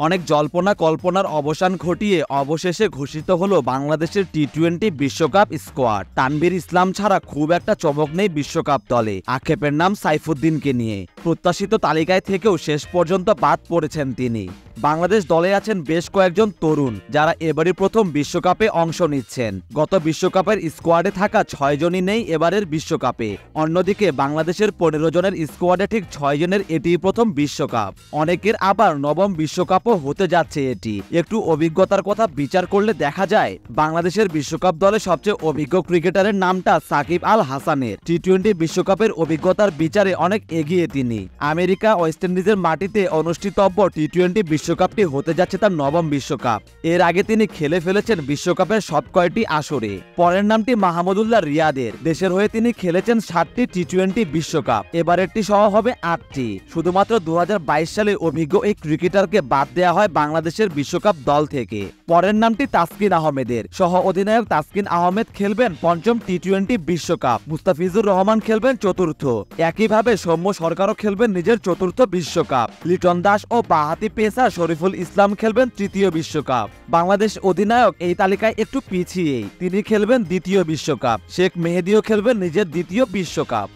অনেক জল্পনা কল্পনার অবসান ঘটিয়ে অবশেষে ঘোষিত হলো বাংলাদেশের টি-20 বিশ্বকাপ স্কোয়াড। তানভীর ইসলাম ছাড়া খুব একটা চমক নেই বিশ্বকাপ দলে। আক্ষেপের নাম সাইফুদ্দিনকে নিয়ে। প্রত্যাশিত তালিকায় থেকেও শেষ পর্যন্ত বাদ পড়েছেন তিনি। বাংলাদেশ দলে আছেন বেশ কয়েকজন তরুণ যারা এবারই প্রথম বিশ্বকাপে অংশ নিচ্ছেন। গত বিশ্বকাপের স্কোয়াডে থাকা 6 জনই নেই এবারের বিশ্বকাপে। অন্যদিকে বাংলাদেশের 15 জনের স্কোয়াডে ঠিক 6 জনের এটিই প্রথম বিশ্বকাপ। অনেকের আবার নবম বিশ্বকাপও হতে যাচ্ছে এটি। একটু অভিজ্ঞতার কথা বিচার করলে দেখা যায় বাংলাদেশের বিশ্বকাপ দলে সবচেয়ে অভিজ্ঞ ক্রিকেটারের নামটা সাকিব আল হাসানের। টি-20 বিশ্বকাপের অভিজ্ঞতার বিচারে অনেক এগিয়ে তিনি। আমেরিকা ওয়েস্ট ইন্ডিজের মাটিতে অনুষ্ঠিতব্য টি-20 বিশ্বকাপটি হতে যাচ্ছে তার নবম বিশ্বকাপ। এর আগে তিনি খেলে ফেলেছেন বিশ্বকাপের সব কয়টি আসরে। পরের নামটি মাহমুদুল্লাহ রিয়াদের। দেশের হয়ে তিনি খেলেছেন 7টি টি-20 বিশ্বকাপ, এবারেরটি সহ হবে 8টি। শুধুমাত্র 2022 সালে অভিজ্ঞ এই ক্রিকেটারকে বাদ দেওয়া হয় বাংলাদেশের বিশ্বকাপ দল থেকে। পরের নামটি তাসকিন আহমেদের। সহ অধিনায়ক তাসকিন আহমেদ খেলবেন 5ম টি-20 বিশ্বকাপ, মুস্তাফিজুর রহমান খেলবেন 4র্থ। একইভাবে সৌম্য সরকারও খেলবেন নিজের 4র্থ বিশ্বকাপ। লিটন দাস ও বাঁহাতি পেসার শরীফুল ইসলাম খেলবেন 3য় বিশ্বকাপ। বাংলাদেশ অধিনায়ক এই তালিকায় একটু পিছিয়েই, তিনি খেলবেন 2য় বিশ্বকাপ। শেখ মেহেদীও খেলবেন নিজের 2য় বিশ্বকাপ।